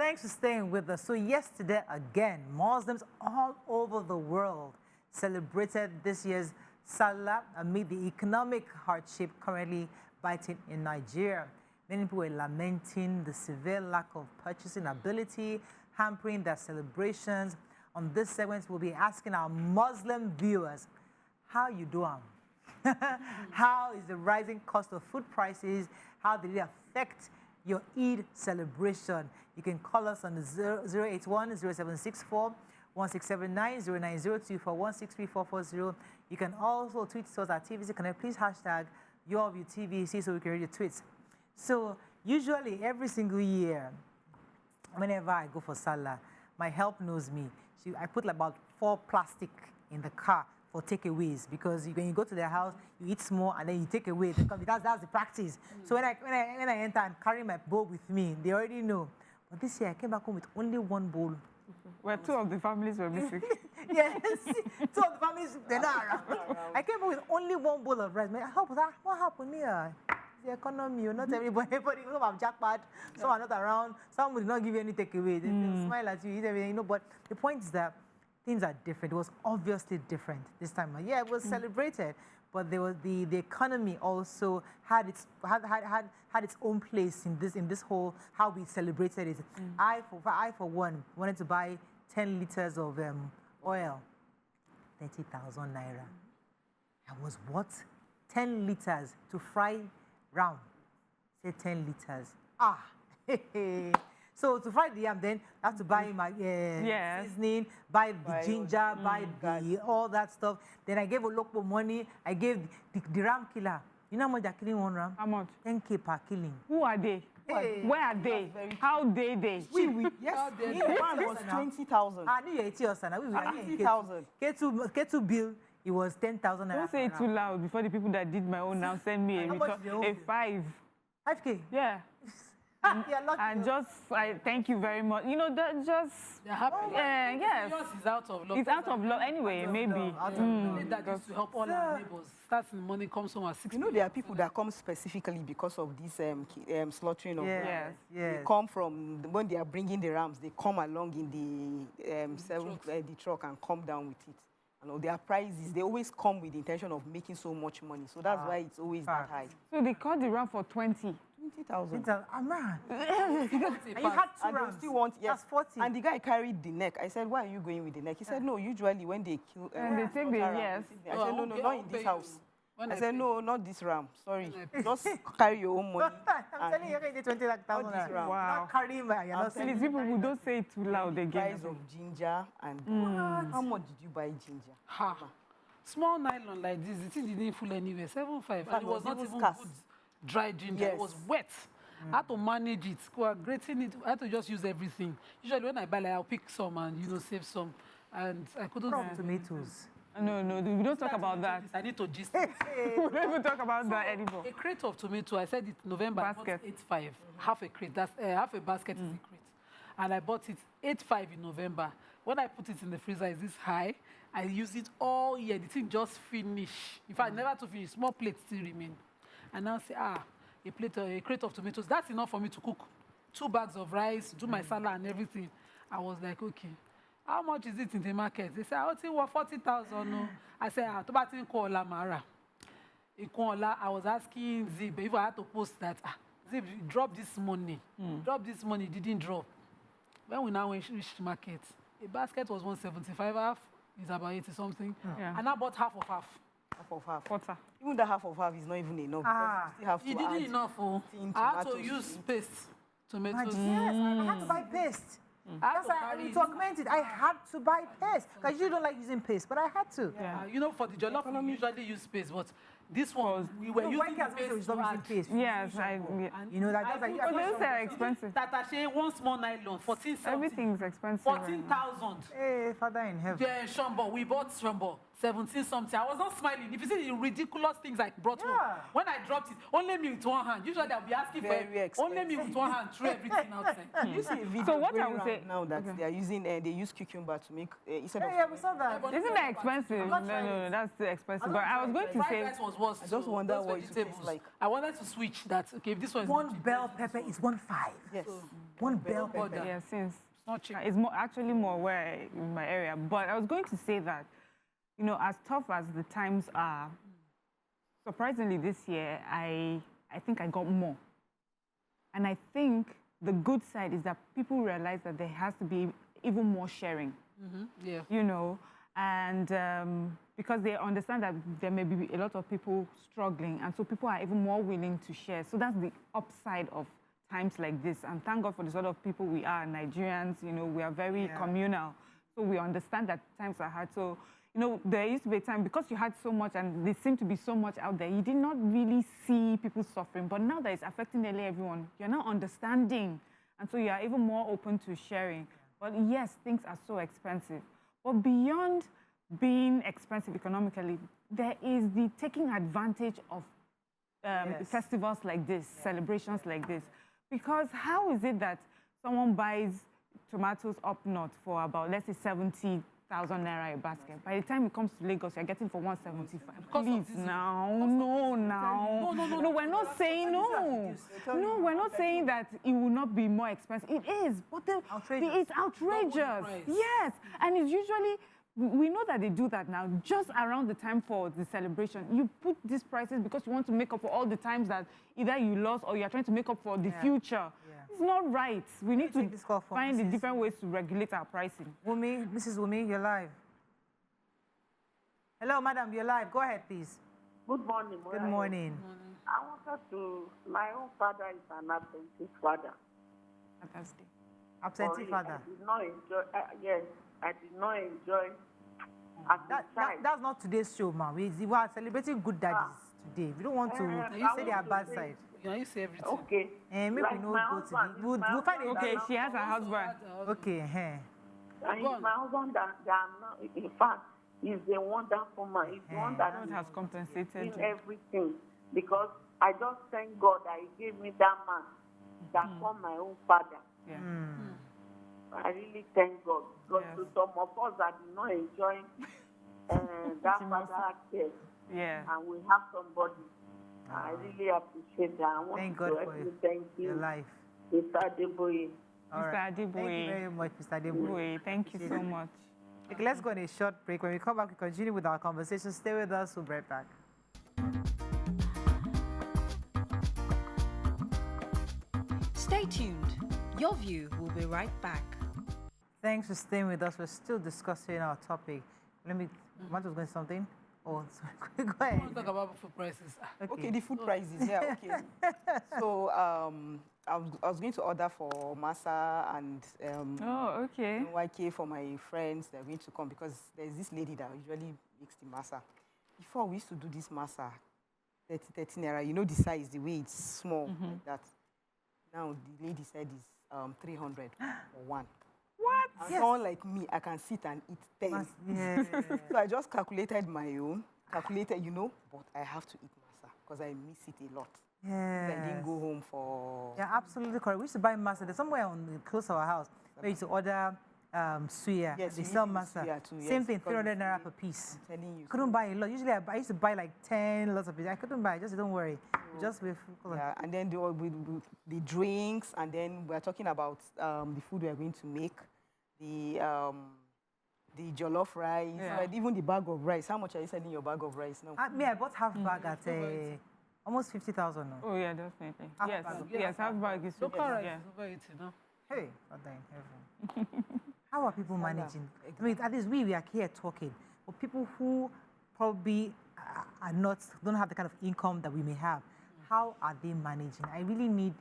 Thanks for staying with us. So yesterday, again, Muslims all over the world celebrated this year's Sallah amid the economic hardship currently biting in Nigeria. Many people were lamenting the severe lack of purchasing ability, hampering their celebrations. On this segment, we'll be asking our Muslim viewers, how you doing? How is the rising cost of food prices? How did it affect your Eid celebration? You can call us on the 081-0764-1679-0902-4163-440. You can also tweet us at TVC Connect. Please hashtag YourViewTVC so we can read your tweets. So usually every single year, whenever I go for Sallah, my help knows me. I put like about 4 plastic in the car for takeaways, because when you go to their house, you eat small and then you take away. That's the practice. So when I enter and carry my bowl with me, they already know. But this year I came back home with only 1 bowl. Well, 2 of the families were missing. Yes, 2 of the families, they're not around. I came home with only 1 bowl of rice. What happened here? The economy, not everybody some have jackpot, some are not around, some will not give you any takeaway. They smile at you, eat everything, but the point is that things are different. It was obviously different this time. Yeah, it was celebrated, but there was the economy also had its own place in this whole how we celebrated it. I for one wanted to buy 10 liters of oil, 30,000 naira. I was what? 10 liters to fry round. Say 10 liters. So to fry the yam, then I have to buy my seasoning, buy the ginger, buy all that stuff. Then I gave a local money. I gave the ram killer. You know how much they're killing 1 ram? How much? 10K per killing. Who are they? Hey. Where are they? How dare they? Yes, one was 20,000. I knew you're 80 or something. We were 50,000. K2 bill, it was 10,000. Don't say it too loud before the people that did my own now send me a 5. 5K? Yeah. And just, I thank you very much. You know, that just... They're happy. Yes. Yours is out of love. It's out of love anyway, maybe. That is to help all our neighbors. Starting the money comes from our 6. You know, there are people that come specifically because of this slaughtering of Yes. They come from, when they are bringing the rams, they come along in the truck and come down with it. You know, their prices, they always come with the intention of making so much money. So that's why it's always that high. So they caught the ram for 20. 20,000. Man. And you had 2 rams. Still want, yes. That's 40. And the guy carried the neck. I said, why are you going with the neck? He said, no, usually when they kill... and they take the yes. I said, no, not in this house. I said, no, not this ram. Sorry. Just carry your own money. I'm telling you, you're going to get 20,000. Wow. Not carrying my... You're not selling. People who don't say it too loud again. Price of ginger and... How much did you buy ginger? Small nylon like this, the thing didn't full anywhere. 7.5. And it was not even good dry ginger. It was wet. I had to manage it, grating it. I had to just use everything. Usually when I buy, like, I'll pick some and, save some. And I couldn't... tomatoes. No, we don't talk about that. I need to gist. We don't even talk about that anymore. A crate of tomato, I said it November. Basket. 8.5. Half a crate. That's half a basket is a crate. And I bought it 8.5 in November. When I put it in the freezer, it's this high. I use it all year. The thing just finish. In fact, never to finish. Small plates still remain. And now say, a crate of tomatoes. That's enough for me to cook 2 bags of rice, do my salad and everything. I was like, okay. How much is it in the market? They said, I think 40,000. No. I said, in Kuala Mara. In Kuala, I was asking Zib if I had to post that. Zib, drop this money. Drop this money. Didn't drop. When we now reach the market, a basket was 175 half. It's about 80 something. And I bought half of half. Half of half. Quarter. Even the half of half is not even enough. You have to you didn't enough. I had to use paste. Tomatoes. Yes, I had to buy paste. To augment it, I had to buy paste. Because you don't like using paste, but I had to. For the jollof, we usually use paste, but this one, we were using paste. Yes, that's like... Those are expensive. Tatache, 1 small nylon, 14 something. Everything's expensive. 14,000. Hey, Father in heaven. Yeah, Shambo, we bought Shambo. 17 something. I was not smiling. If you see the ridiculous things I brought home, when I dropped it, only me with 1 hand. Usually I'll be asking for only me with 1 hand, throw everything outside. You see a video so what I would say now that they are using, they use cucumber to make instead of. Yeah, we saw that. Isn't that expensive? No, that's too expensive. But I was going to say, was worse. I just wonder what it tastes like. I wanted to switch that. Okay, if this one is 1 bell pepper is 1.5. Yes. One bell pepper. Pepper. Yeah, since It's not cheap. it's actually more in my area. But I was going to say that, you know, as tough as the times are, surprisingly this year, I think I got more. And I think the good side is that people realize that there has to be even more sharing. Yeah. You know, and because they understand that there may be a lot of people struggling, and so people are even more willing to share. So that's the upside of times like this. And thank God for the sort of people we are, Nigerians. You know, we are very communal, so we understand that times are hard. So, you know, there used to be a time, because you had so much and there seemed to be so much out there, you did not really see people suffering. But now that it's affecting nearly everyone, you're now understanding, and so you are even more open to sharing. But yes, things are so expensive. But beyond being expensive economically, there is the taking advantage of festivals like this, celebrations like this. Because how is it that someone buys tomatoes up north for about, let's say, 70,000 naira a basket? By the time it comes to Lagos, you're getting for 175. Please, now, no, we're not saying no. No, we're not saying that it will not be more expensive. It is, but it's outrageous. Yes, and it's usually, we know that they do that now, just around the time for the celebration. You put these prices because you want to make up for all the times that either you lost or you're trying to make up for the future. It's not right. We need to find the different ways to regulate our pricing. Wumi, Mrs. Wumi, you're live. Hello, madam, you're live. Go ahead, please. Good morning. Good morning. I wanted to, my own father is an absentee father. Fantastic. Absentee father. I did not enjoy, yes, I did not enjoy as a child. That's not today's show, ma. We are celebrating good daddies today. We don't want to say their bad side. Yeah, you say everything. Okay. Maybe Like we know my go to husband, the, we'll find it. Okay, she has a husband. Okay, And it's my husband that I'm not, in fact, he's a wonderful man. He's the one that God has compensated in you. everything. Because I just thank God that he gave me that man that called my own father. Yeah. I really thank God. Because Yes. to some of us that did not enjoy that father care, and we have somebody. I really appreciate that. I want Thank to God for actually thank you, your life. Mr. Adeboye. Mr. Thank you Adeboye. very much, Mr. Adeboye. Thank you so much. Okay, let's go on a short break. When we come back, we continue with our conversation. Stay with us. We'll be right back. Stay tuned. Your view will be right back. Thanks for staying with us. We're still discussing our topic. Matt was going to say something? Oh, sorry. Go I ahead. want to talk about food prices. Okay, the food prices, yeah, okay. So I was going to order for masa and Oh, okay. YK for my friends. They're going to come because there's this lady that usually makes the masa. Before, we used to do this masa, 30 naira. You know the size, the way it's small like that. Now, the lady said it's 300 for one. What? And someone like me, I can sit and eat 10. Yeah. So I just calculated my own, you know, but I have to eat masa because I miss it a lot. I didn't go home for... Yeah, absolutely correct. We used to buy masa. There's somewhere on the close to our house where you used to order suya. Yes, they you sell need masa. suya too, Same yes, thing, because 300 naira it's per piece. I'm telling you. Couldn't buy a lot. Usually I used to buy like 10 lots of it. I couldn't buy. Just don't worry. Just with... Yeah, and then the drinks, and then we're talking about the food we're going to make, the jollof rice, and even the bag of rice. How much are you selling your bag of rice now? I bought half bag at almost 50,000 now. Oh, yeah, definitely. Half Yes, bag. yes, half bag is Local rice yeah. is over 80 now. Hey, Father in heaven. How are people managing? I mean, at least we are here talking, but people who probably don't have the kind of income that we may have, how are they managing? I really need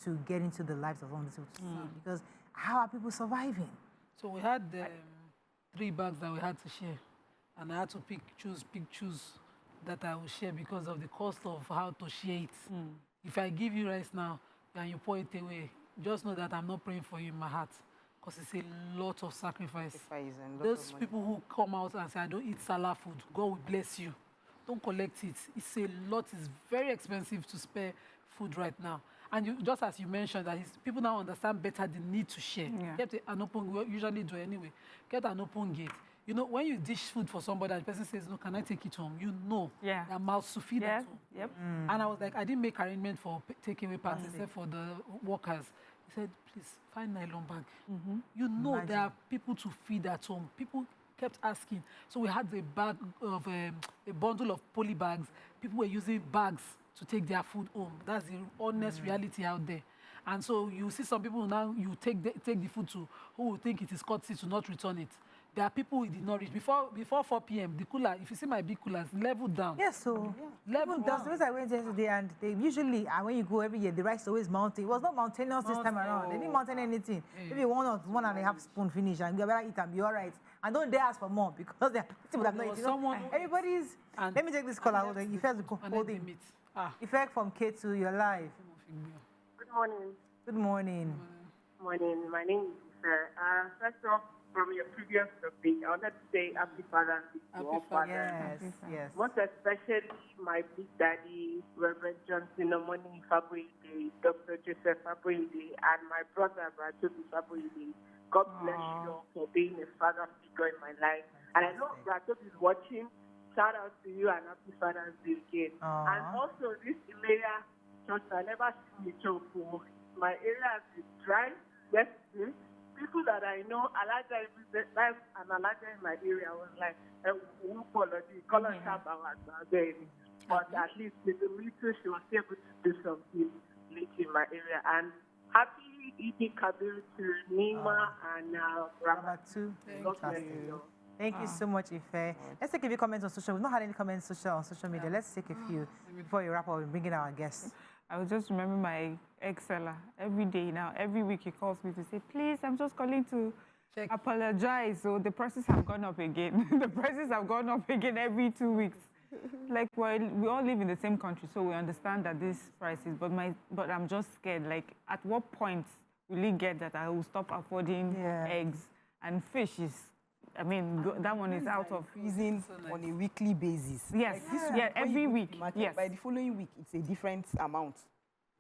to get into the lives of all these people to see, because how are people surviving? So we had 3 bags that we had to share, and I had to pick, choose that I will share because of the cost of how to share it. If I give you rice now and you pour it away, just know that I'm not praying for you in my heart, because it's a lot of sacrifice. Those people who come out and say, I don't eat Sallah food, God will bless you. Don't collect it. It's a lot. It's very expensive to spare food right now. And you, just as you mentioned, that people now understand better the need to share. Get an open, we usually do anyway. Get an open gate. You know, when you dish food for somebody and the person says, no, can I take it home? You know, their mouth to feed at home. And I was like, I didn't make arrangement for takeaway parties except for the workers. He said, please, find nylon bag. You know, there are people to feed at home. People kept asking. So we had a bag of, a bundle of poly bags. People were using bags to take their food home. That's the honest reality out there. And so you see some people now, you take the food to, who will think it is courtesy to not return it. There are people who did not reach. Before 4 p.m., the cooler, if you see my big coolers, level down. Yes, so level down. That's the reason I went yesterday, and they usually, when you go every year, the rice is always mountain. It was not mountainous this time around. They didn't mountain anything. Maybe 1 and a half spoon finish, and you better eat and be all right. And don't dare ask for more, because there are people that have not eaten. Everybody's... Let me take this call out. You first hold it. Effect from K to your life. Good morning. Good morning. Good morning. My name is Sir. First off, from your previous topic, I wanted to say Happy Father's Day to all fathers. Yes. Most especially my big daddy, Reverend Johnson Omoni Fabuide, Dr. Joseph Fabuide, and my brother, Bratobi Fabuide. God bless you all for being a father figure in my life. And I know Bratobi is watching. Shout out to you and Happy Father's Day again. And also, this area, church, I never seen a church for. My area is dry, yesterday. People that I know, Al-Adha life and Al-Adha in my area was like, but at least with the little, she was able to do something late in my area. And happy Eid Kabir to Nima and Ramatu. Thank you so much, Ife. Let's take a few comments on social. We've not had any comments on social media. Let's take a few before you wrap up and bring in our guests. I will just remember my ex-seller every day now. Every week he calls me to say, please, I'm just calling to apologize. So the prices have gone up again. The prices have gone up again every 2 weeks. Like, well, we all live in the same country, so we understand that these prices, but I'm just scared. Like, at what point will it get that I will stop affording eggs? And fish is, I mean, that one is out of freezing on a weekly basis. Yes, Like every week. Market, by the following week, it's a different amount.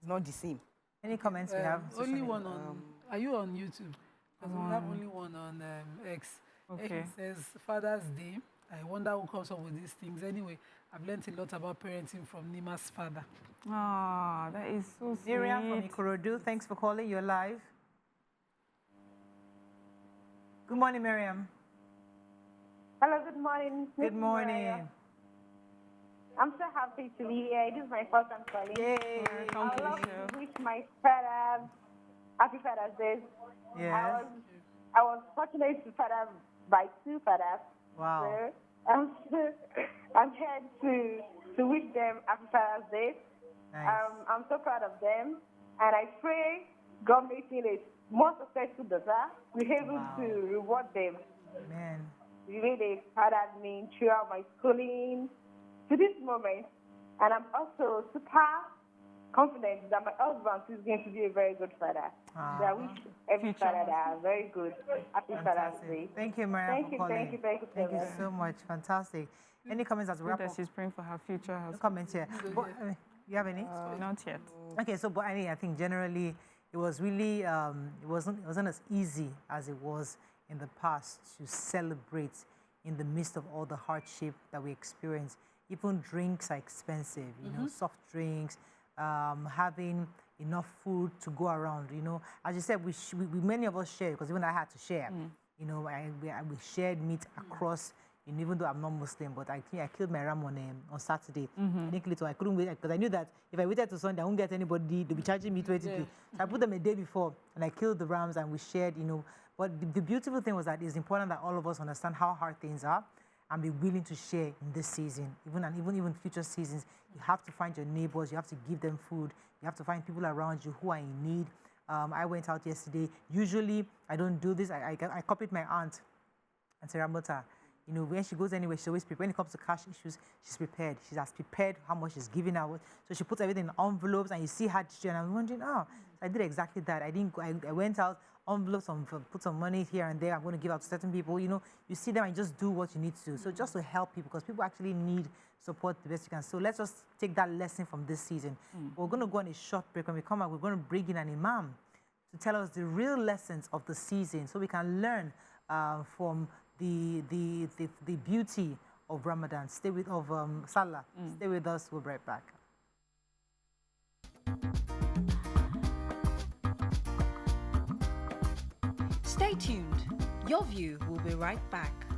It's not the same. Any comments we have? Only one on. Are you on YouTube? Because we have only one on X. Okay. It says Father's Day. I wonder who comes up with these things. Anyway, I've learned a lot about parenting from Nima's father. Ah, that is so sweet. Miriam from Ikorodu, thanks for calling. You're live. Good morning, Miriam. Hello, good morning. Good morning. I'm so happy to be here. This is my first time calling. Yay. I would love to wish my father Happy Father's Day. Yes. I was fortunate to father by 2 fathers. Wow. So I'm here to wish them Happy Father's Day. Nice. I'm so proud of them. And I pray God make me a more successful daughter. We're able to reward them. Amen. The way they fathered me throughout my schooling to this moment. And I'm also super confident that my husband is going to be a very good father. So I wish every father that are very good. Happy Father's Day. Thank you, Mariam, for calling. Thank you so much. Fantastic. Any comments as we wrap up? She's praying for her future husband. Comments here. You have any? Not yet. Okay, so but I think generally it was really it wasn't as easy as it was in the past to celebrate in the midst of all the hardship that we experience. Even drinks are expensive, you know, soft drinks, having enough food to go around, you know. As you said, we many of us shared, because even I had to share. You know, we shared meat across, and even though I'm not Muslim, but I think I killed my ram on Saturday. I couldn't wait, because I knew that if I waited till Sunday, I won't get anybody. They'll be charging me 20p. So I put them a day before, and I killed the rams, and we shared, you know. But the beautiful thing was that it's important that all of us understand how hard things are and be willing to share in this season. Even future seasons, you have to find your neighbors, you have to give them food, you have to find people around you who are in need. I went out yesterday. Usually, I don't do this. I copied my aunt, Auntie Ramota. You know, when she goes anywhere, she's always prepared. When it comes to cash issues, she's prepared. She's as prepared how much she's giving out. So she puts everything in envelopes, and you see her, and I'm wondering, I did exactly that. I went out, envelopes, put some money here and there. I'm going to give out to certain people. You know, you see them and just do what you need to do. So just to help people, because people actually need support the best you can. So let's just take that lesson from this season. We're going to go on a short break. When we come back, we're going to bring in an imam to tell us the real lessons of the season, so we can learn from the beauty of Ramadan. Sallah. Stay with us. We'll be right back. Stay tuned. Your view will be right back.